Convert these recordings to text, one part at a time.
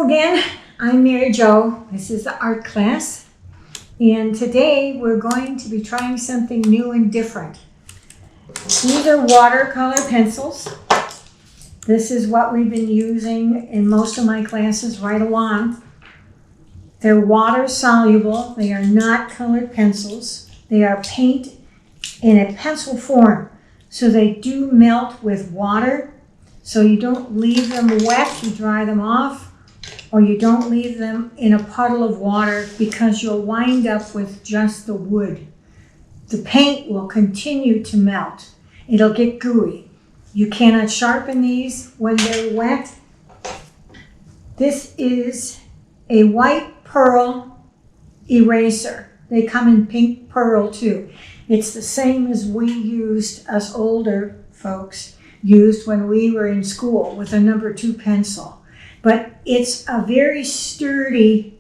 again, I'm Mary Jo. This is the art class, and today we're going to be trying something new and different. These are watercolor pencils. This is what we've been using in most of my classes right along. They're water soluble. They are not colored pencils. They are paint in a pencil form, so they do melt with water. So you don't leave them wet, you dry them off, or you don't leave them in a puddle of water because you'll wind up with just the wood. The paint will continue to melt. It'll get gooey. You cannot sharpen these when they're wet. This is a white pearl eraser. They come in pink pearl too. It's the same as we used, us older folks used when we were in school with a number 2 pencil. But it's a very sturdy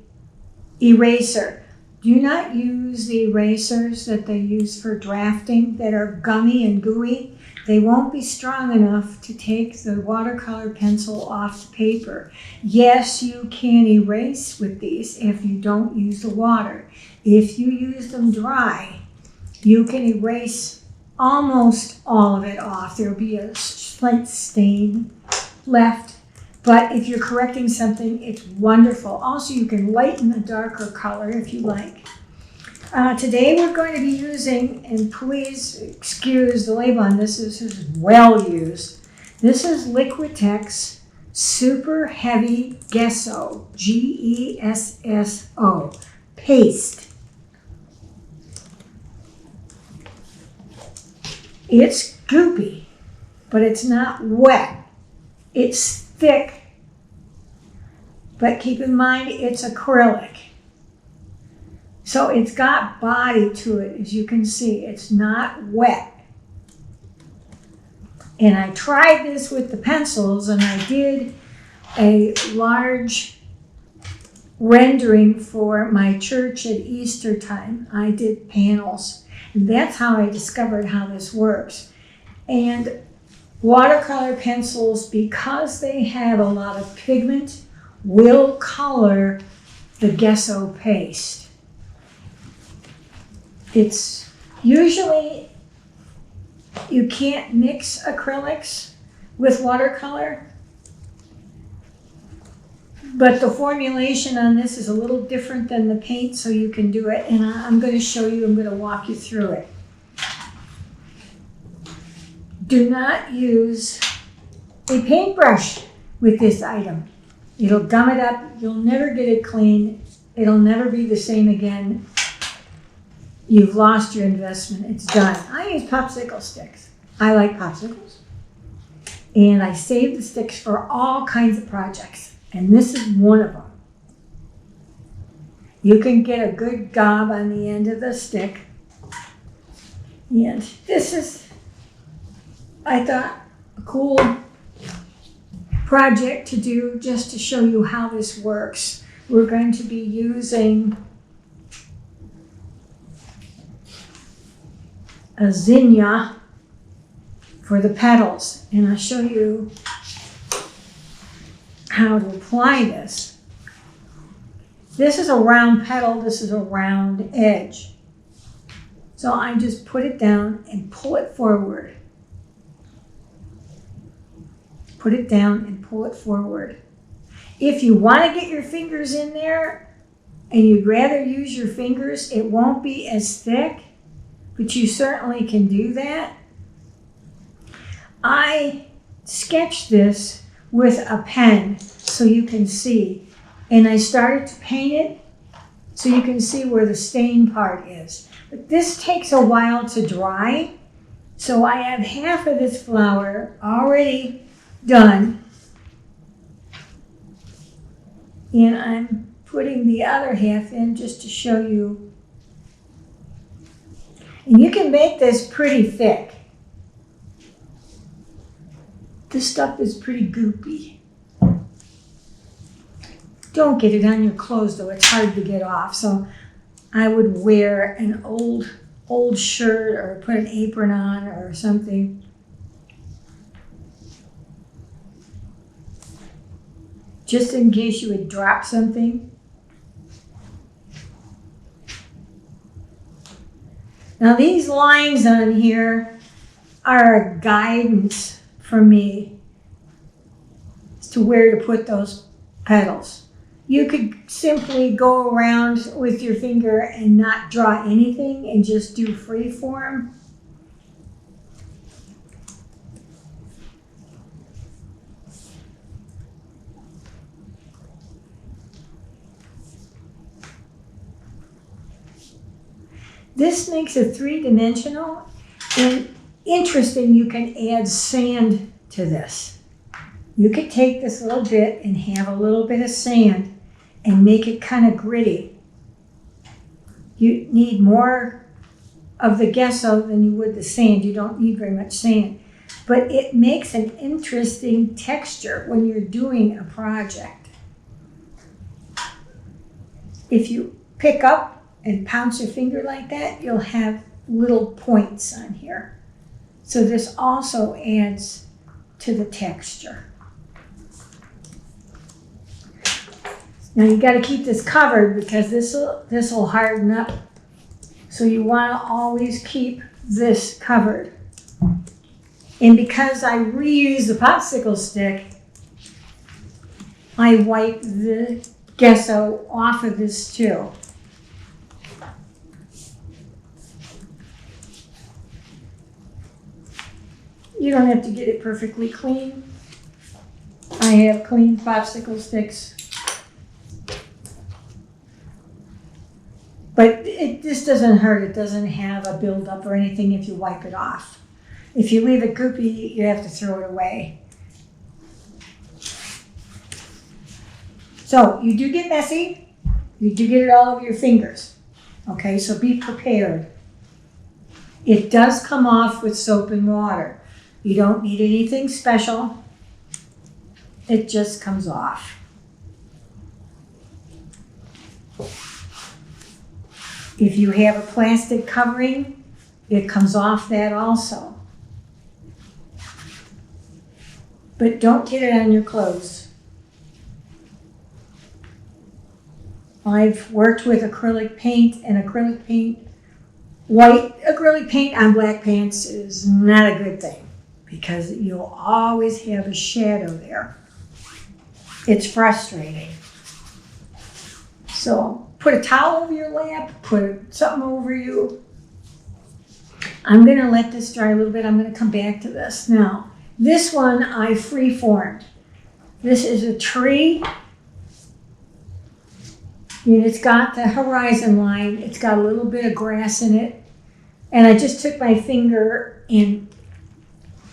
eraser. Do not use the erasers that they use for drafting that are gummy and gooey. They won't be strong enough to take the watercolor pencil off the paper. Yes, you can erase with these if you don't use the water. If you use them dry, you can erase almost all of it off. There'll be a slight stain left, but if you're correcting something, it's wonderful. Also, you can lighten a darker color if you like. Today we're going to be using, and please excuse the label on this, this is well used. This is Liquitex Super Heavy Gesso, G-E-S-S-O, paste. It's goopy, but it's not wet. It's thick, but keep in mind it's acrylic. So it's got body to it, as you can see. It's not wet. And I tried this with the pencils, and I did a large rendering for my church at Easter time. I did panels. And that's how I discovered how this works. And watercolor pencils, because they have a lot of pigment, will color the gesso paste. It's usually, you can't mix acrylics with watercolor, but the formulation on this is a little different than the paint, so you can do it. And I'm going to show you, I'm going to walk you through it. Do not use a paintbrush with this item. It'll gum it up. You'll never get it clean. It'll never be the same again. You've lost your investment. It's done. I use popsicle sticks. I like popsicles. And I save the sticks for all kinds of projects. And this is one of them. You can get a good gob on the end of the stick. And this is, I thought, a cool project to do just to show you how this works. We're going to be using a zinnia for the petals. And I'll show you how to apply this. This is a round petal, this is a round edge. So I just put it down and pull it forward. Put it down and pull it forward. If you want to get your fingers in there and you'd rather use your fingers, it won't be as thick, but you certainly can do that. I sketched this with a pen so you can see. And I started to paint it so you can see where the stain part is. But this takes a while to dry. So I have half of this flower already done. And I'm putting the other half in just to show you. And you can make this pretty thick. This stuff is pretty goopy. Don't get it on your clothes though, it's hard to get off. So I would wear an old shirt or put an apron on or something. just in case you would drop something. Now these lines on here are a guidance for me as to where to put those petals. You could simply go around with your finger and not draw anything and just do free form. This makes it three-dimensional, and interesting, you can add sand to this. You could take this little bit and have a little bit of sand and make it kind of gritty. You need more of the gesso than you would the sand. You don't need very much sand. But it makes an interesting texture when you're doing a project. If you pick up and pounce your finger like that, you'll have little points on here. So this also adds to the texture. Now you got to keep this covered because this will harden up. So you want to always keep this covered. And because I reuse the popsicle stick, I wipe the gesso off of this too. You don't have to get it perfectly clean. I have clean popsicle sticks. But this doesn't hurt. It doesn't have a buildup or anything if you wipe it off. If you leave it goopy, you have to throw it away. So you do get messy. You do get it all over your fingers. Okay, so be prepared. It does come off with soap and water. You don't need anything special. It just comes off. If you have a plastic covering, it comes off that also. But don't get it on your clothes. I've worked with acrylic paint, and acrylic paint, white acrylic paint on black pants is not a good thing because you'll always have a shadow there. It's frustrating. So put a towel over your lap, put something over you. I'm going to let this dry a little bit. I'm going to come back to this. Now, this one I free-formed. This is a tree. And it's got the horizon line. It's got a little bit of grass in it. And I just took my finger and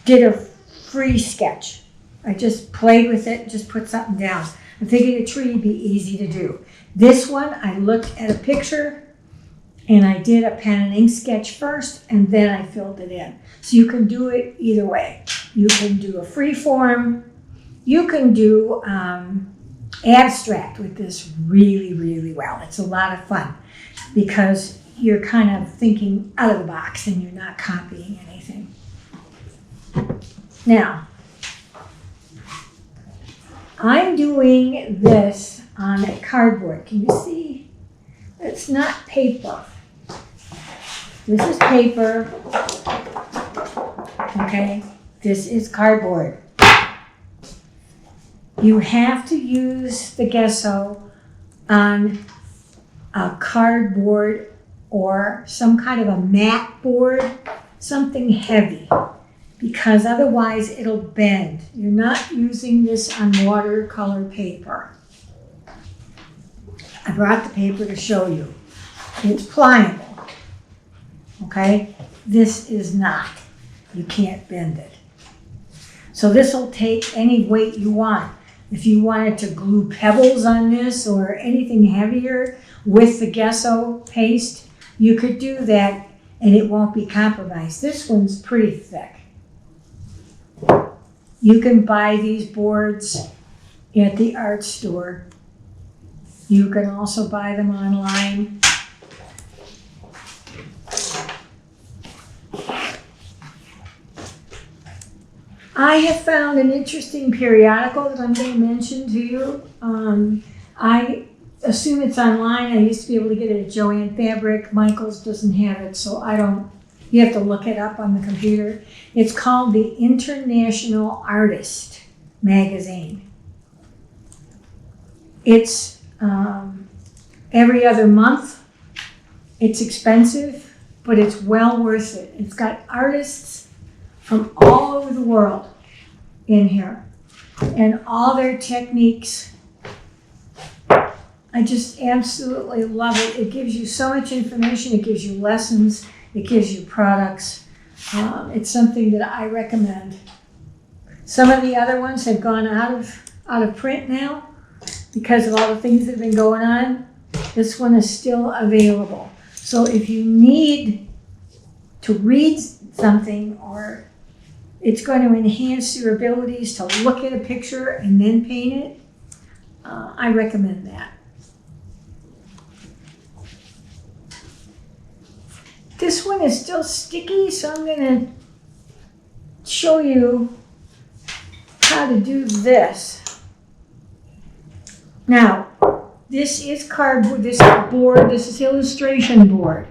did a free sketch. I just played with it, just put something down. I figured a tree would be easy to do. This one, I looked at a picture and I did a pen and ink sketch first and then I filled it in. So you can do it either way. You can do a free form. You can do abstract with this really, really well. It's a lot of fun because you're kind of thinking out of the box and you're not copying anything. Now, I'm doing this on a cardboard. Can you see? It's not paper. This is paper. Okay? This is cardboard. You have to use the gesso on a cardboard or some kind of a mat board, something heavy, because otherwise it'll bend. You're not using this on watercolor paper. I brought the paper to show you. It's pliable, okay? This is not. You can't bend it. So this will take any weight you want. If you wanted to glue pebbles on this or anything heavier with the gesso paste, you could do that and it won't be compromised. This one's pretty thick. You can buy these boards at the art store. You can also buy them online. I have found an interesting periodical that I'm going to mention to you. I assume it's online. I used to be able to get it at Joann Fabric. Michael's doesn't have it, so I don't. You have to look it up on the computer. It's called the International Artist magazine. It's every other month. It's expensive, but it's well worth it. It's got artists from all over the world in here and all their techniques. I just absolutely love it. It gives you so much information. It gives you lessons. It gives you products. It's something that I recommend. Some of the other ones have gone out of print now because of all the things that have been going on. This one is still available. So if you need to read something or it's going to enhance your abilities to look at a picture and then paint it, I recommend that. This one is still sticky, so I'm going to show you how to do this. Now, this is cardboard, this is board, this is illustration board.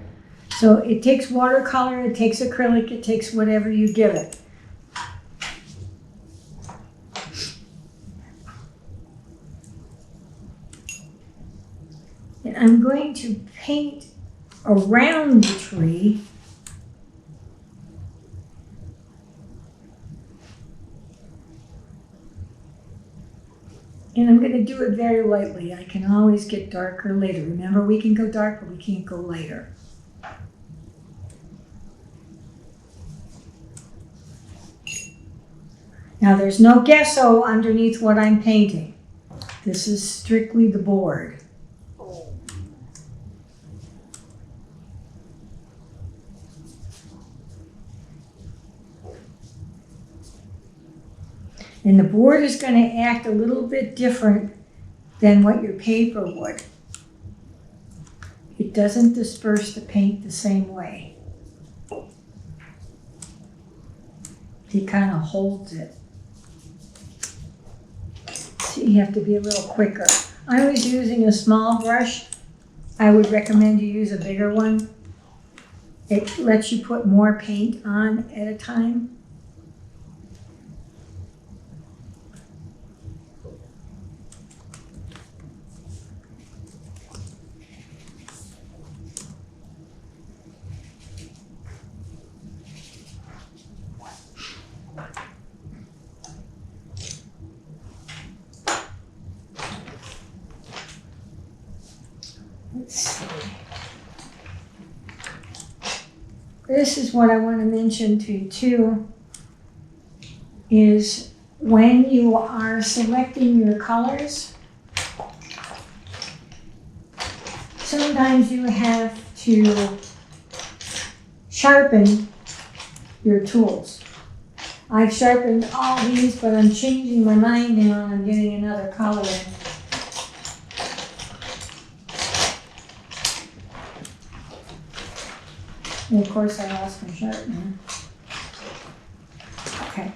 So it takes watercolor, it takes acrylic, it takes whatever you give it. And I'm going to paint around the tree. And I'm going to do it very lightly. I can always get darker later. Remember, we can go dark, but we can't go lighter. Now, there's no gesso underneath what I'm painting. This is strictly the board. And the board is going to act a little bit different than what your paper would. It doesn't disperse the paint the same way. It kind of holds it. So you have to be a little quicker. I was using a small brush. I would recommend you use a bigger one. It lets you put more paint on at a time. Let's see. This is what I want to mention to you too, is when you are selecting your colors, sometimes you have to sharpen your tools. I've sharpened all these, but I'm changing my mind now and I'm getting another color in. And of course I lost my sharpener. Okay.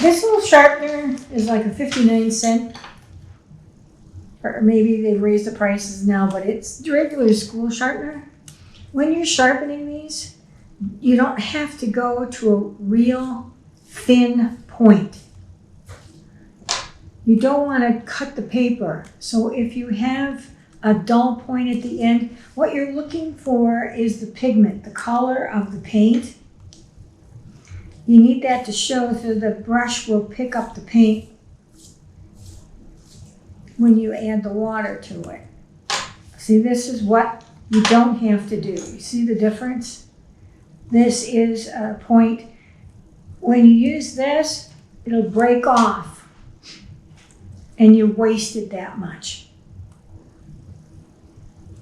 This little sharpener is like a 59-cent. Or maybe they've raised the prices now, but it's regular school sharpener. When you're sharpening these, you don't have to go to a real thin point. You don't want to cut the paper. So if you have a dull point at the end, what you're looking for is the pigment, the color of the paint. You need that to show so the brush will pick up the paint when you add the water to it. See, this is what you don't have to do. You see the difference? This is a point. When you use this, it'll break off and you wasted that much.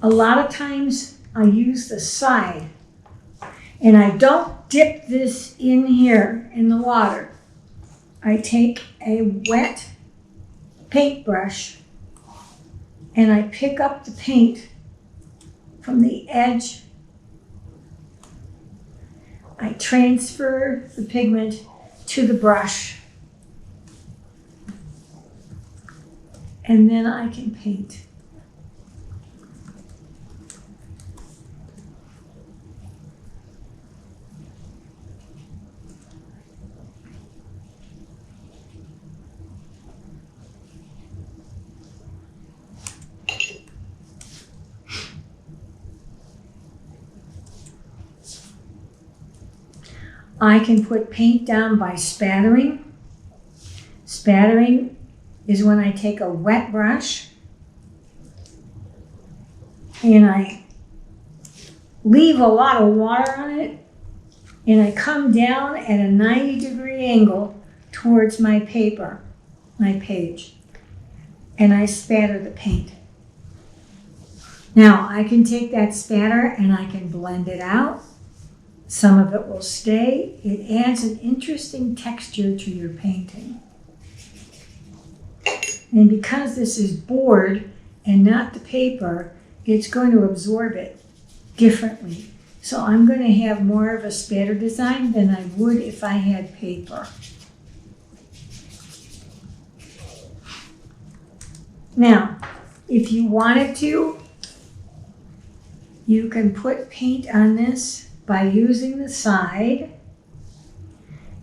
A lot of times I use the side and I don't dip this in here in the water. I take a wet paintbrush and I pick up the paint from the edge. I transfer the pigment to the brush and then I can paint. I can put paint down by spattering. Spattering is when I take a wet brush and I leave a lot of water on it and I come down at a 90-degree angle towards my paper, my page, and I spatter the paint. Now I can take that spatter and I can blend it out. Some of it will stay. It adds an interesting texture to your painting. And because this is board and not the paper, it's going to absorb it differently. So I'm going to have more of a spatter design than I would if I had paper. Now, if you wanted to, you can put paint on this by using the side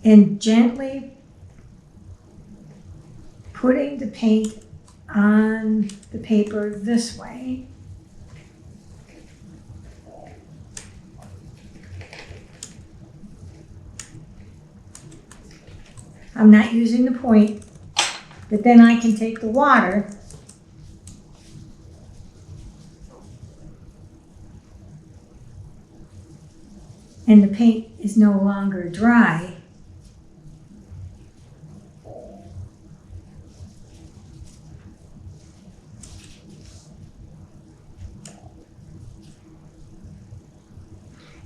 and gently putting the paint on the paper this way. I'm not using the point, but then I can take the water and the paint is no longer dry.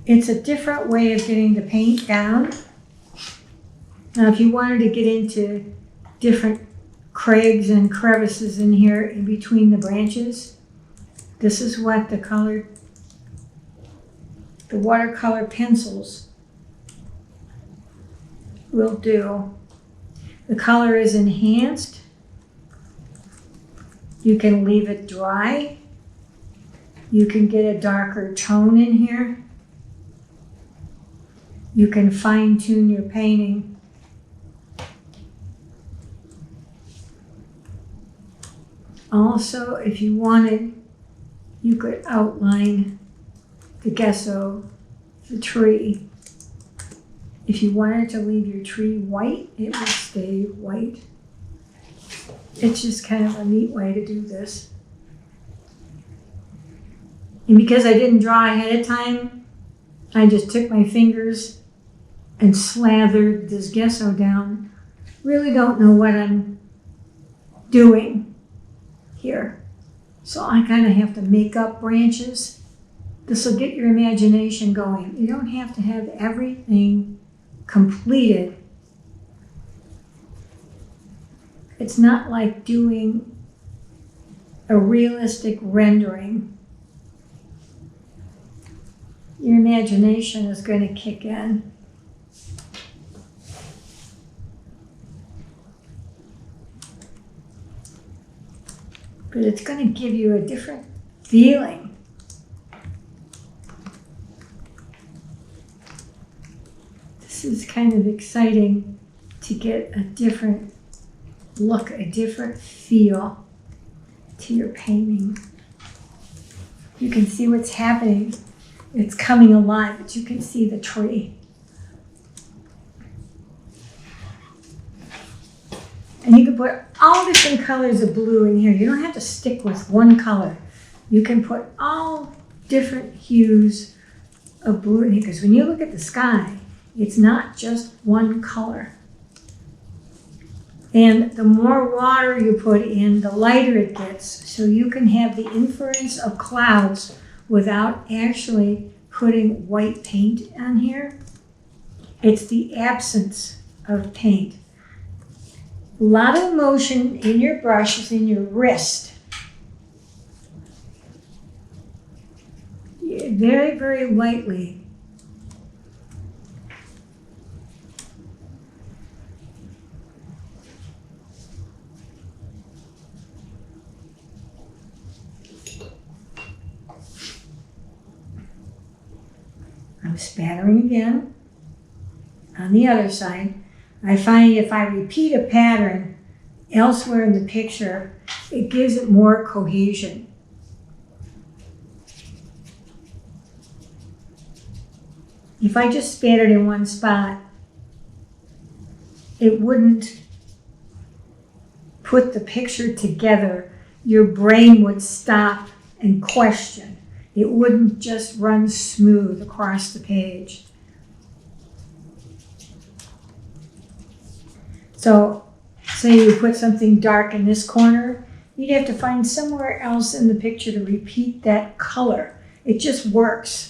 It's a different way of getting the paint down. Now, if you wanted to get into different crags and crevices in here in between the branches, this is what the watercolor pencils will do. The color is enhanced. You can leave it dry. You can get a darker tone in here. You can fine tune your painting. Also, if you wanted, you could outline the gesso, the tree. If you wanted to leave your tree white, it would stay white. It's just kind of a neat way to do this. And because I didn't draw ahead of time, I just took my fingers and slathered this gesso down. Really don't know what I'm doing here. So I kind of have to make up branches. This will get your imagination going. You don't have to have everything completed. It's not like doing a realistic rendering. Your imagination is going to kick in. But it's going to give you a different feeling. This is kind of exciting to get a different look, a different feel to your painting. You can see what's happening. It's coming alive, but you can see the tree. And you can put all different colors of blue in here. You don't have to stick with one color. You can put all different hues of blue in here, because when you look at the sky, it's not just one color. And the more water you put in, the lighter it gets. So you can have the inference of clouds without actually putting white paint on here. It's the absence of paint. A lot of motion in your brush is in your wrist. Very, very lightly. spattering again on the other side. I find if I repeat a pattern elsewhere in the picture, it gives it more cohesion. If I just spattered in one spot, it wouldn't put the picture together. Your brain would stop and question. It wouldn't just run smooth across the page. So, say you put something dark in this corner, you'd have to find somewhere else in the picture to repeat that color. It just works.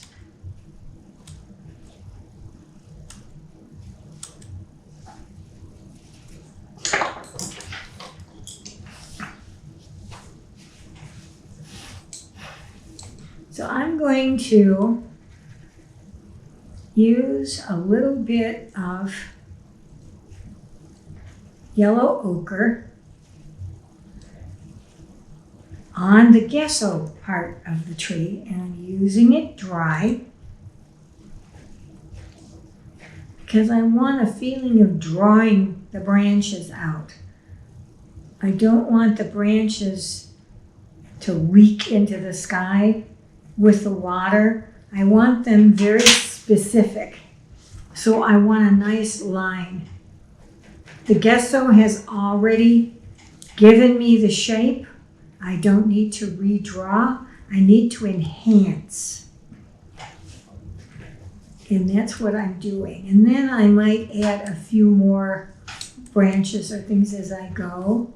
So I'm going to use a little bit of yellow ochre on the gesso part of the tree, and I'm using it dry because I want a feeling of drawing the branches out. I don't want the branches to leak into the sky with the water. I want them very specific. So I want a nice line. The gesso has already given me the shape. I don't need to redraw. I need to enhance. And that's what I'm doing. And then I might add a few more branches or things as I go.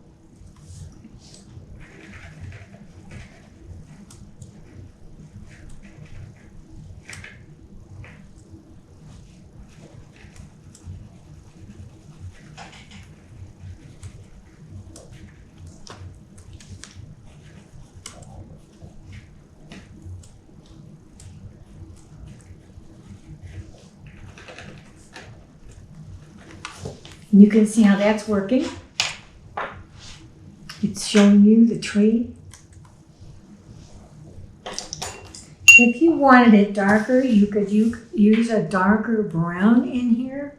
You can see how that's working. It's showing you the tree. If you wanted it darker, you could use a darker brown in here.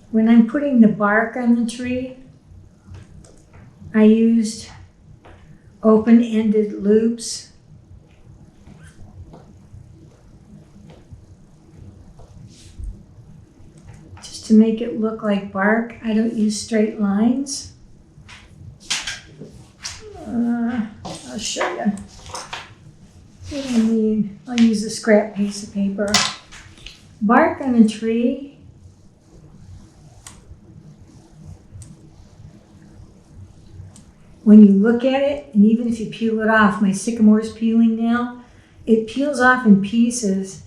When I'm putting the bark on the tree, I used open-ended loops. Just to make it look like bark. I don't use straight lines. I'll show you. What do I need? I'll use a scrap piece of paper. Bark on a tree. When you look at it, and even if you peel it off, my sycamore's peeling now, it peels off in pieces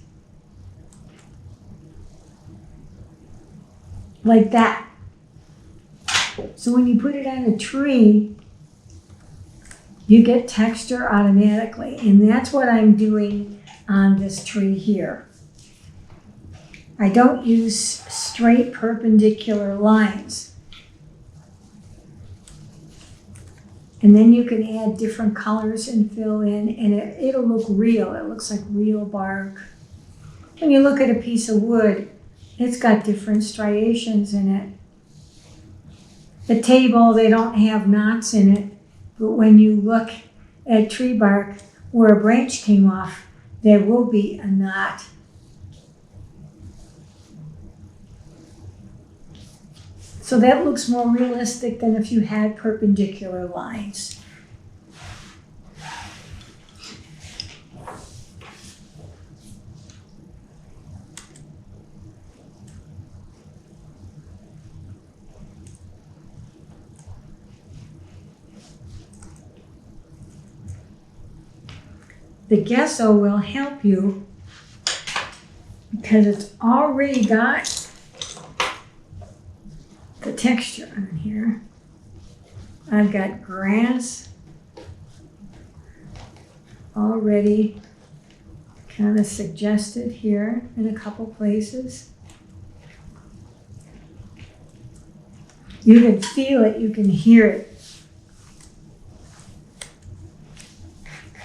like that. So when you put it on a tree, you get texture automatically. And that's what I'm doing on this tree here. I don't use straight perpendicular lines. And then you can add different colors and fill in, and it'll look real. It looks like real bark. When you look at a piece of wood, it's got different striations in it. The table, they don't have knots in it, but when you look at tree bark where a branch came off, there will be a knot. So that looks more realistic than if you had perpendicular lines. The gesso will help you because it's already got the texture on here. I've got grass already kind of suggested here in a couple places. You can feel it, you can hear it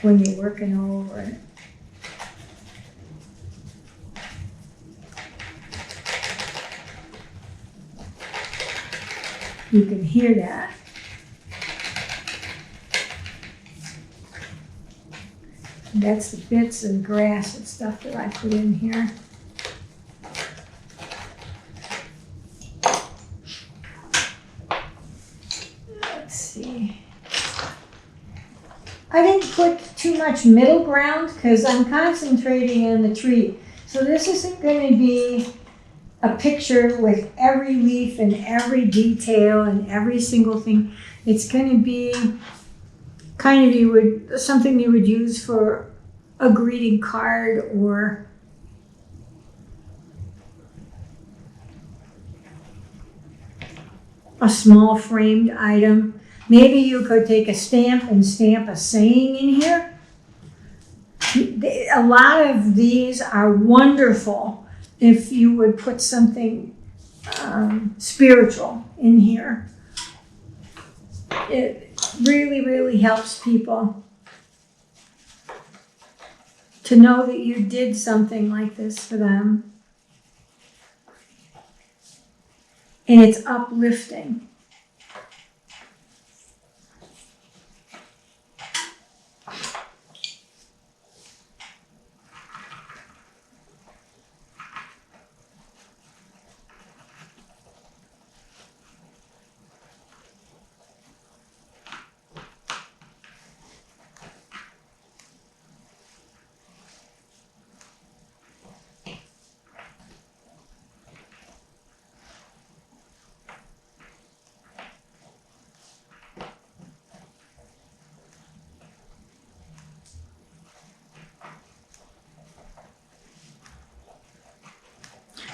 when you're working over it. You can hear that. And that's the bits and grass and stuff that I put in here. Let's see. I didn't put too much middle ground because I'm concentrating on the tree. So this isn't going to be a picture with every leaf and every detail and every single thing. It's going to be kind of something you would use for a greeting card or a small framed item. Maybe you could take a stamp and stamp a saying in here. A lot of these are wonderful if you would put something spiritual in here. It really, really helps people to know that you did something like this for them. And it's uplifting.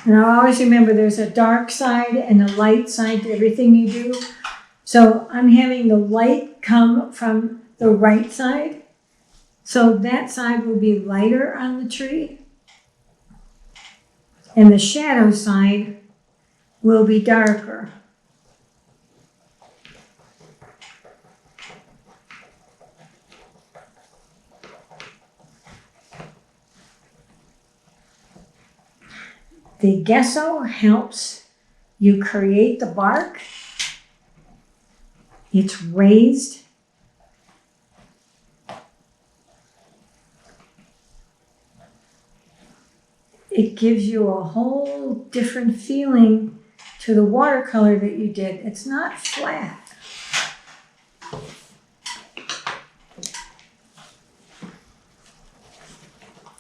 And I always remember there's a dark side and a light side to everything you do. So I'm having the light come from the right side. So that side will be lighter on the tree. And the shadow side will be darker. The gesso helps you create the bark. It's raised. It gives you a whole different feeling to the watercolor that you did. It's not flat.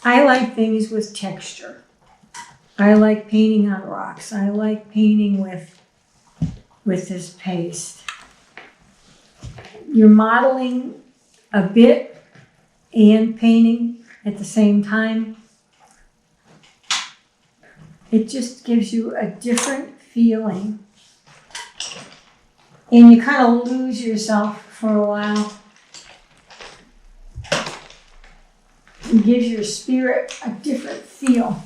I like things with texture. I like painting on rocks. I like painting with this paste. You're modeling a bit and painting at the same time. It just gives you a different feeling. And you kind of lose yourself for a while. It gives your spirit a different feel.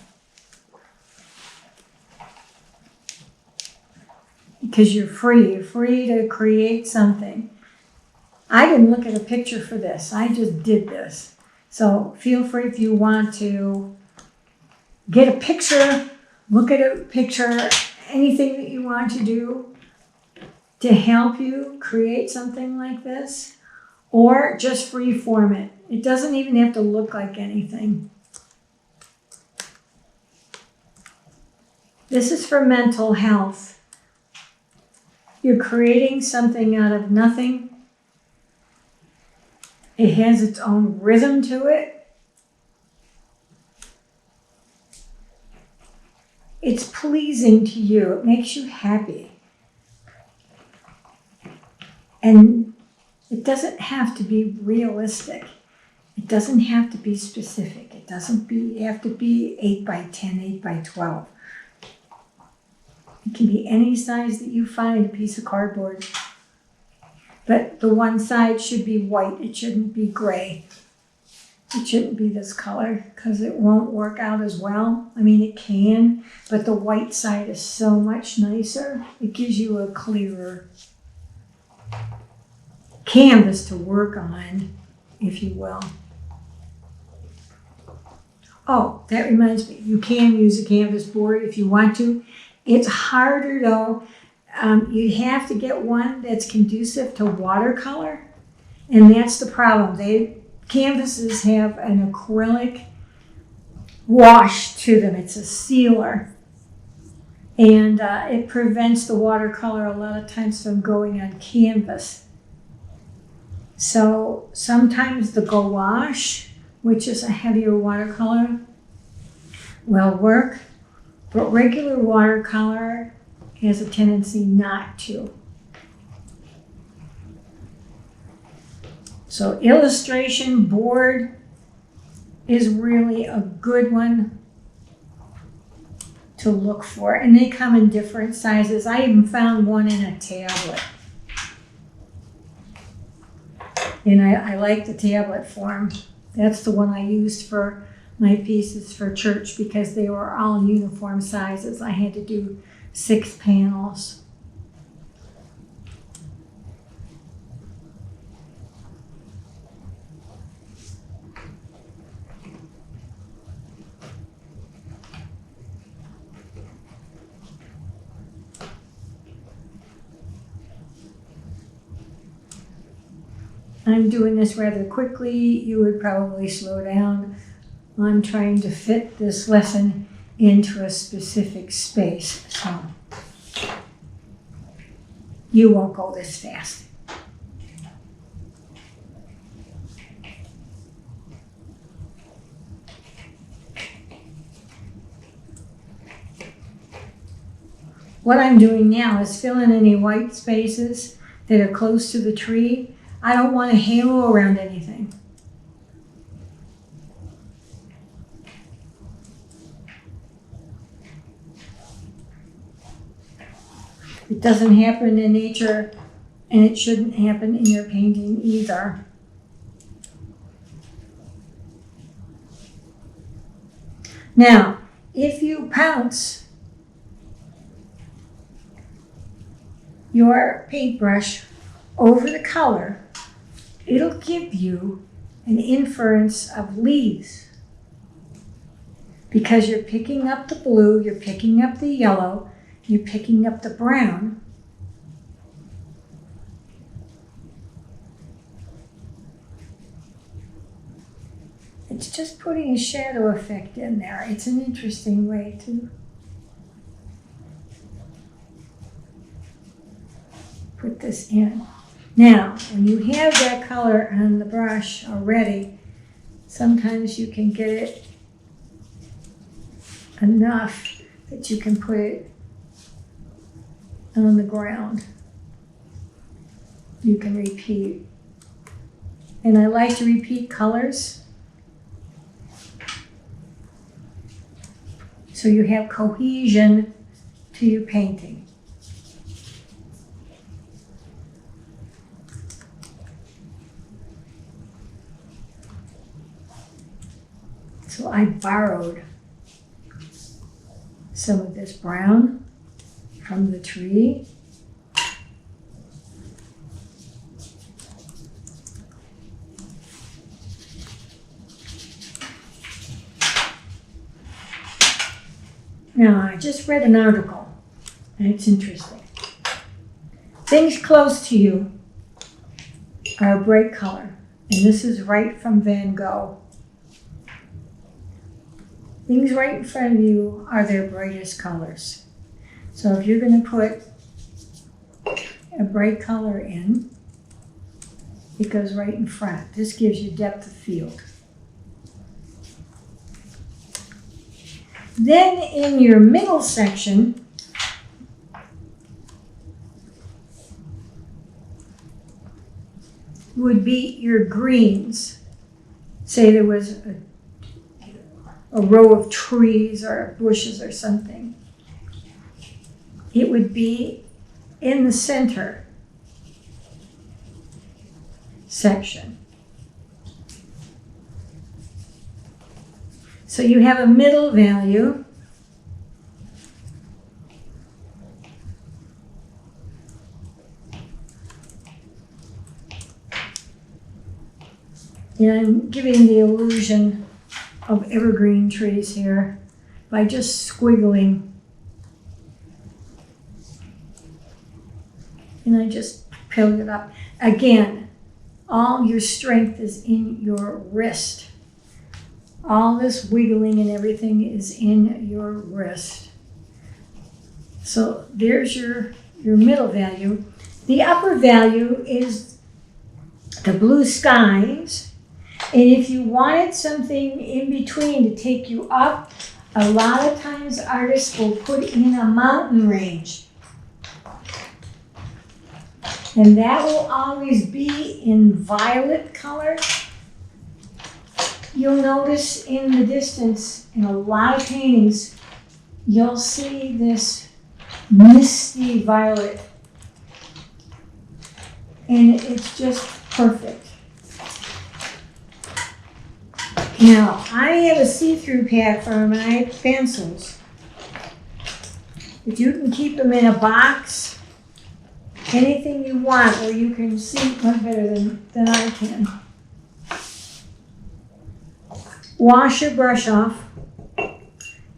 Because you're free to create something. I didn't look at a picture for this, I just did this. So feel free if you want to get a picture, look at a picture, anything that you want to do to help you create something like this, or just free form it. It doesn't even have to look like anything. This is for mental health. You're creating something out of nothing. It has its own rhythm to it. It's pleasing to you. It makes you happy. And it doesn't have to be realistic. It doesn't have to be specific. It doesn't have to be 8 by 10, 8 by 12. It can be any size that you find a piece of cardboard. But the one side should be white. It shouldn't be gray. It shouldn't be this color because it won't work out as well. I mean, it can, but the white side is so much nicer. It gives you a clearer canvas to work on, if you will. Oh, that reminds me, you can use a canvas board if you want to. It's harder though. You have to get one that's conducive to watercolor, and that's the problem. Canvases have an acrylic wash to them. It's a sealer, and it prevents the watercolor a lot of times from going on canvas. So sometimes the gouache, which is a heavier watercolor, will work, but regular watercolor has a tendency not to. So illustration board is really a good one to look for. And they come in different sizes. I even found one in a tablet. And I like the tablet form. That's the one I used for my pieces for church because they were all uniform sizes. I had to do 6 panels. I'm doing this rather quickly. You would probably slow down. I'm trying to fit this lesson into a specific space, so you won't go this fast. What I'm doing now is filling any white spaces that are close to the tree. I don't want a halo around anything. It doesn't happen in nature, and it shouldn't happen in your painting either. Now, if you pounce your paintbrush over the color, it'll give you an inference of leaves because you're picking up the blue, you're picking up the yellow, you're picking up the brown. It's just putting a shadow effect in there. It's an interesting way to put this in. Now, when you have that color on the brush already, sometimes you can get it enough that you can put it on the ground. You can repeat. And I like to repeat colors so you have cohesion to your painting. So I borrowed some of this brown from the tree. Now, I just read an article, and it's interesting. Things close to you are a bright color, and this is right from Van Gogh. Things right in front of you are their brightest colors. So if you're going to put a bright color in, it goes right in front. This gives you depth of field. Then in your middle section, would be your greens. Say there was a row of trees or bushes or something. It would be in the center section. So you have a middle value. And I'm giving the illusion of evergreen trees here by just squiggling. And I just pilled it up. Again, all your strength is in your wrist. All this wiggling and everything is in your wrist. So there's your middle value. The upper value is the blue skies. And if you wanted something in between to take you up, a lot of times artists will put in a mountain range. And that will always be in violet color. You'll notice in the distance, in a lot of paintings, you'll see this misty violet. And it's just perfect. Now, I have a see-through pack for my pencils. But you can keep them in a box, anything you want, where you can see much better than I can. Wash your brush off.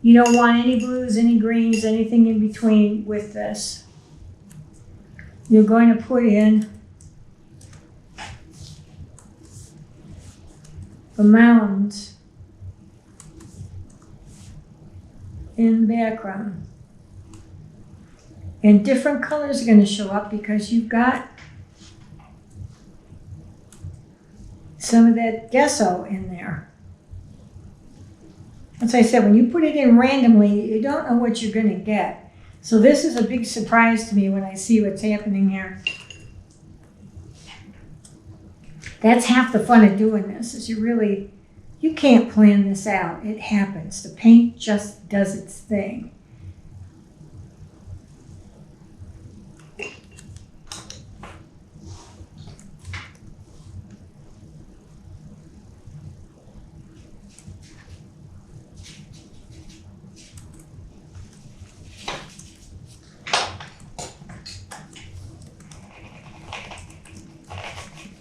You don't want any blues, any greens, anything in between with this. You're going to put in the mountains in the background. And different colors are going to show up because you've got some of that gesso in there. As I said, when you put it in randomly, you don't know what you're going to get. So this is a big surprise to me when I see what's happening here. That's half the fun of doing this, is you can't plan this out. It happens. The paint just does its thing.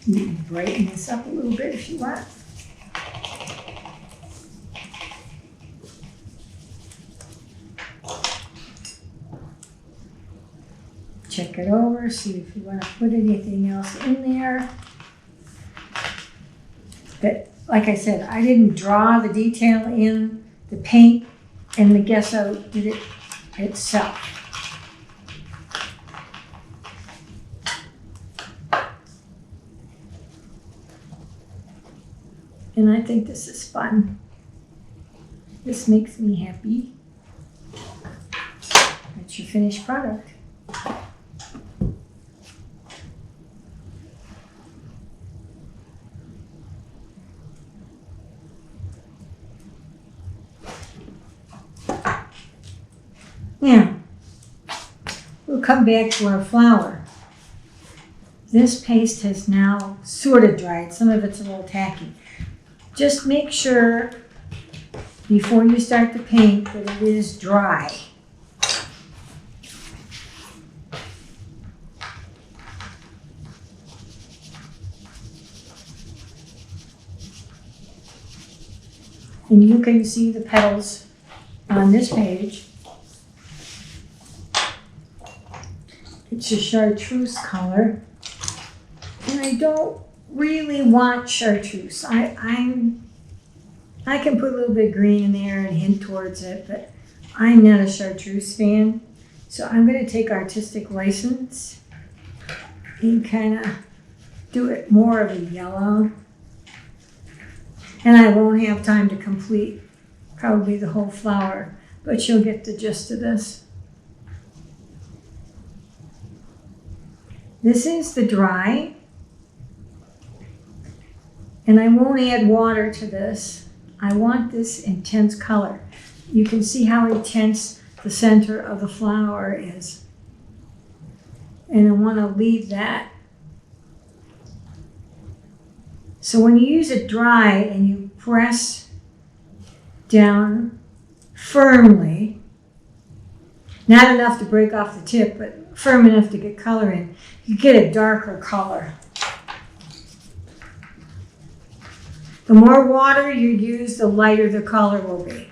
You can brighten this up a little bit if you want. Check it over, see if you want to put anything else in there. But like I said, I didn't draw the detail in the paint, and the gesso did it itself. And I think this is fun. This makes me happy. That's your finished product. Now, we'll come back to our flower. This paste has now sort of dried. Some of it's a little tacky. Just make sure before you start to paint that it is dry. And you can see the petals on this page. It's a chartreuse color. And I don't really want chartreuse. I can put a little bit of green in there and hint towards it, but I'm not a chartreuse fan. So I'm going to take artistic license and kind of do it more of a yellow. And I won't have time to complete probably the whole flower, but you'll get the gist of this. This is the dry. And I won't add water to this. I want this intense color. You can see how intense the center of the flower is. And I want to leave that. So when you use it dry and you press down firmly. Not enough to break off the tip, but firm enough to get color in. You get a darker color. The more water you use, the lighter the color will be.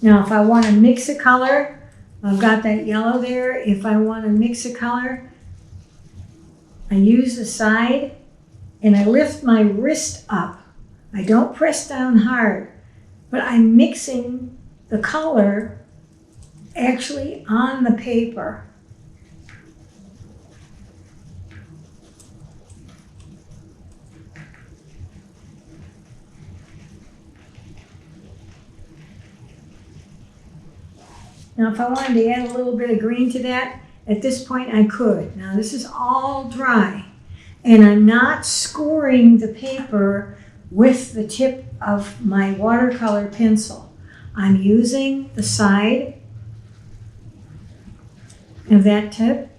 Now, if I want to mix a color, I've got that yellow there. If I want to mix a color, I use the side and I lift my wrist up. I don't press down hard, but I'm mixing the color actually on the paper. Now, if I wanted to add a little bit of green to that, at this point I could. Now, this is all dry, and I'm not scoring the paper with the tip of my watercolor pencil. I'm using the side of that tip.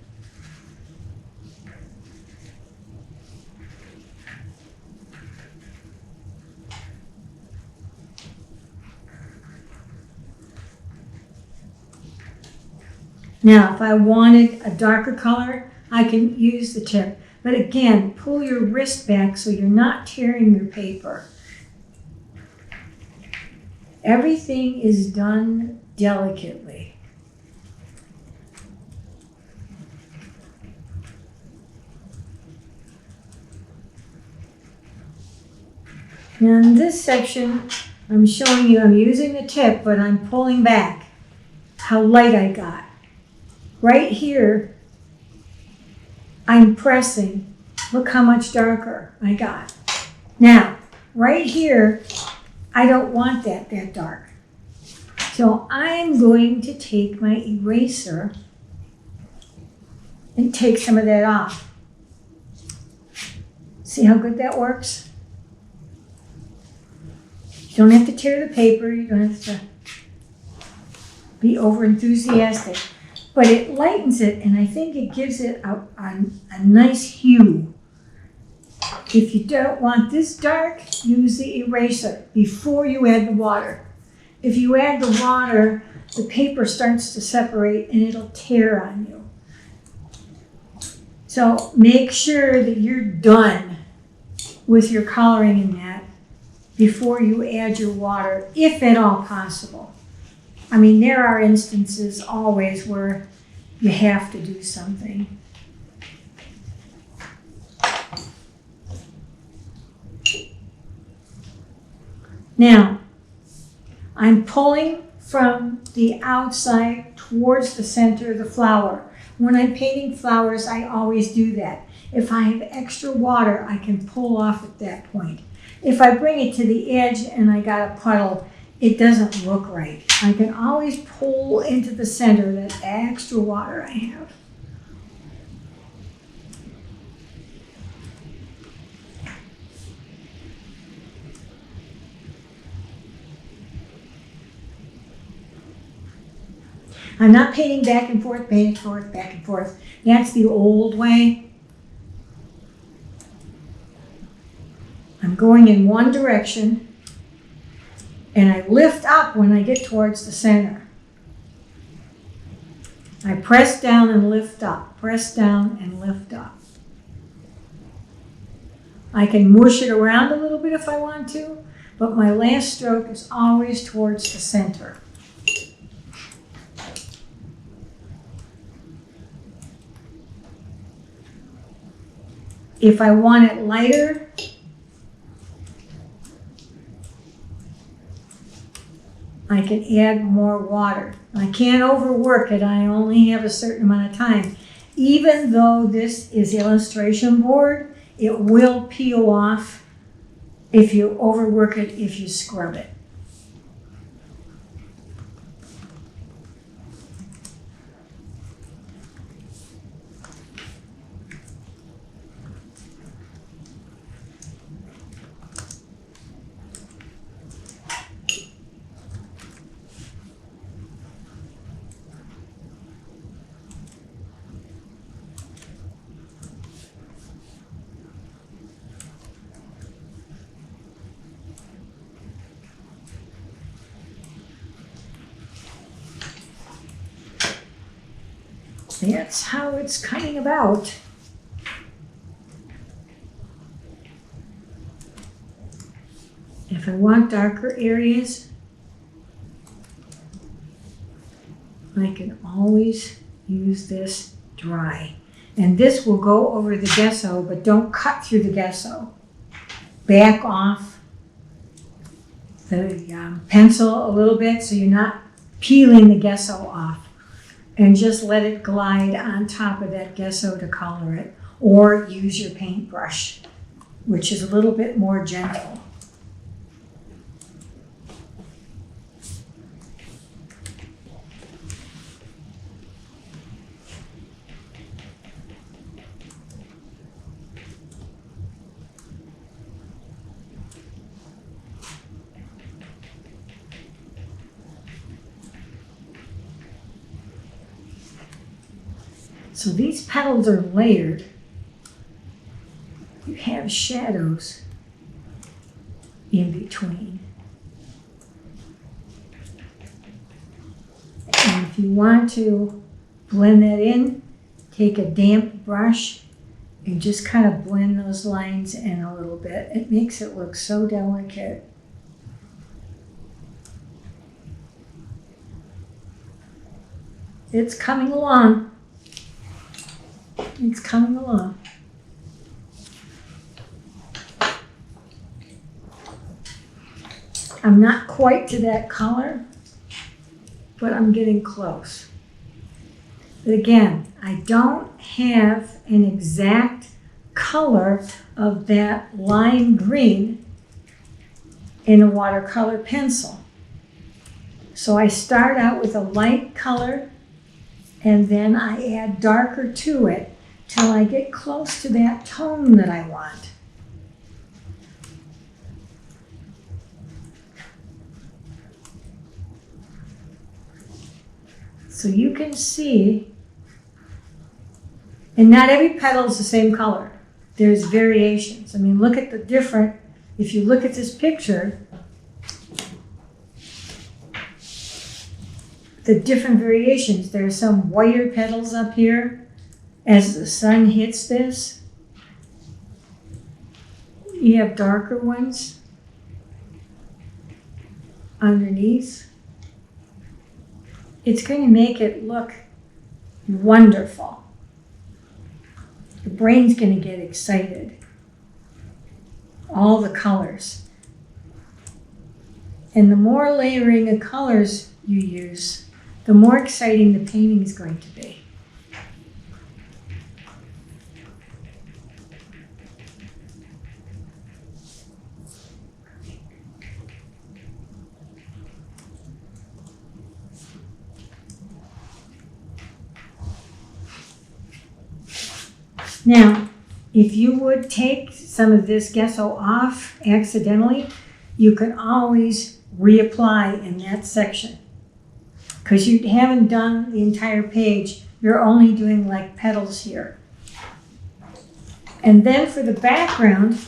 Now, if I wanted a darker color, I can use the tip. But again, pull your wrist back so you're not tearing your paper. Everything is done delicately. Now in this section, I'm showing you I'm using the tip, but I'm pulling back how light I got. Right here, I'm pressing. Look how much darker I got. Now, right here, I don't want that dark. So I'm going to take my eraser and take some of that off. See how good that works? You don't have to tear the paper. You don't have to be over enthusiastic. But it lightens it, and I think it gives it a nice hue. If you don't want this dark, use the eraser before you add the water. If you add the water, the paper starts to separate and it'll tear on you. So make sure that you're done with your coloring in that before you add your water, if at all possible. I mean, there are instances always where you have to do something. Now, I'm pulling from the outside towards the center of the flower. When I'm painting flowers, I always do that. If I have extra water, I can pull off at that point. If I bring it to the edge and I got a puddle, it doesn't look right. I can always pull into the center that extra water I have. I'm not painting back and forth, back and forth. That's the old way. I'm going in one direction. And I lift up when I get towards the center. I press down and lift up, press down and lift up. I can mush it around a little bit if I want to, but my last stroke is always towards the center. If I want it lighter, I can add more water. I can't overwork it. I only have a certain amount of time. Even though this is illustration board, it will peel off if you overwork it, if you scrub it. that's how it's coming about. If I want darker areas, I can always use this dry. And this will go over the gesso, but don't cut through the gesso. Back off the pencil a little bit so you're not peeling the gesso off. And just let it glide on top of that gesso to color it. Or use your paintbrush, which is a little bit more gentle. So these petals are layered. You have shadows in between. And if you want to blend that in, take a damp brush and just kind of blend those lines in a little bit. It makes it look so delicate. It's coming along. It's coming along. I'm not quite to that color, but I'm getting close. But again, I don't have an exact color of that lime green in a watercolor pencil. So I start out with a light color and then I add darker to it till I get close to that tone that I want. So you can see, and not every petal is the same color. There's variations. I mean, look at the different, if you look at this picture, the different variations. There are some whiter petals up here as the sun hits this. You have darker ones underneath. It's going to make it look wonderful. The brain's going to get excited. All the colors. And the more layering of colors you use, the more exciting the painting is going to be. Now, if you would take some of this gesso off accidentally, you can always reapply in that section. Because you haven't done the entire page, you're only doing like petals here. And then for the background,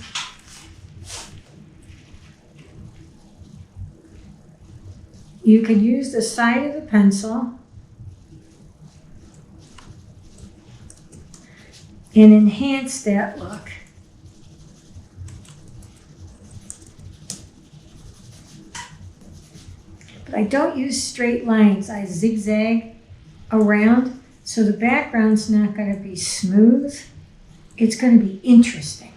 you could use the side of the pencil and enhance that look. But I don't use straight lines. I zigzag around, so the background's not going to be smooth. It's going to be interesting.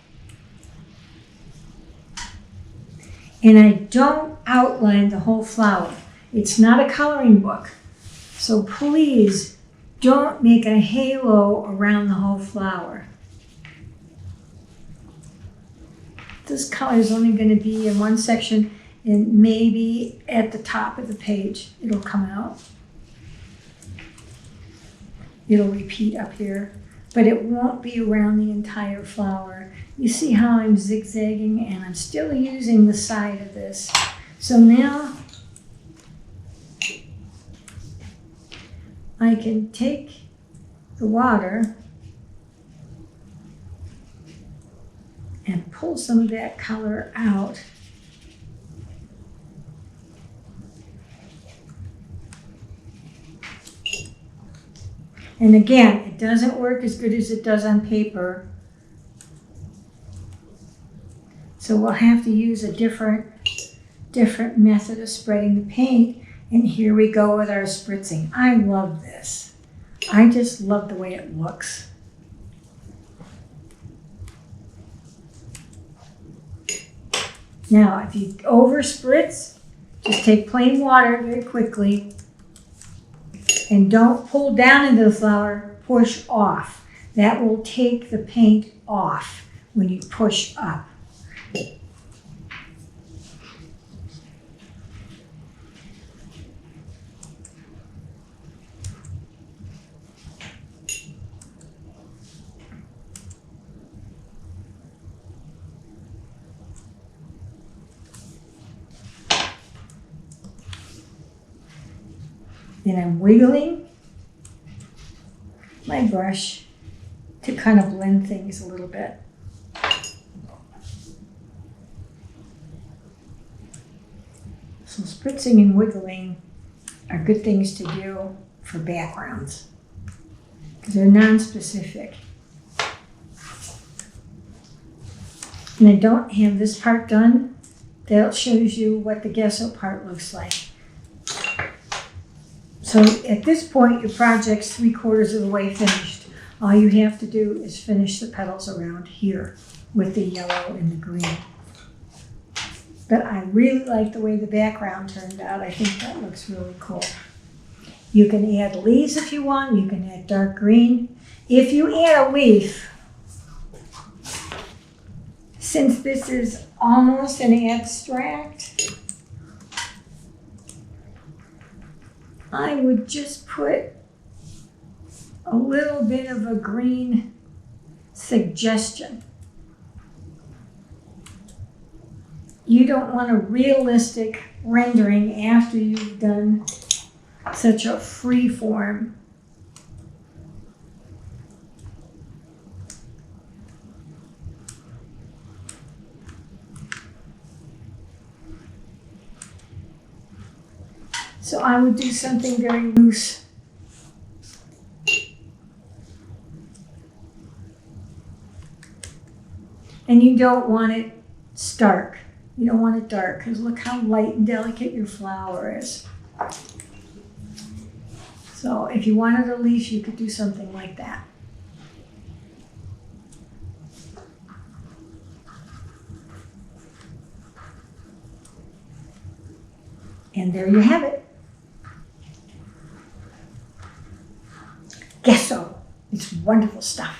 And I don't outline the whole flower. It's not a coloring book. So please don't make a halo around the whole flower. This color is only going to be in one section, and maybe at the top of the page it'll come out. It'll repeat up here, but it won't be around the entire flower. You see how I'm zigzagging, and I'm still using the side of this. So now I can take the water and pull some of that color out. And again, it doesn't work as good as it does on paper. So we'll have to use a different method of spreading the paint. And here we go with our spritzing. I love this. I just love the way it looks. Now, if you over spritz, just take plain water very quickly and don't pull down into the flower, push off. That will take the paint off when you push up. Then I'm wiggling my brush to kind of blend things a little bit. So spritzing and wiggling are good things to do for backgrounds because they're non-specific. And I don't have this part done. That shows you what the gesso part looks like. So at this point, your project's 3/4 of the way finished. All you have to do is finish the petals around here with the yellow and the green. But I really like the way the background turned out. I think that looks really cool. You can add leaves if you want. You can add dark green. If you add a leaf, since this is almost an abstract, I would just put a little bit of a green suggestion. You don't want a realistic rendering after you've done such a free form. So I would do something very loose. And you don't want it stark. You don't want it dark because look how light and delicate your flower is. So if you wanted a leaf, you could do something like that. And there you have it. Gesso. It's wonderful stuff.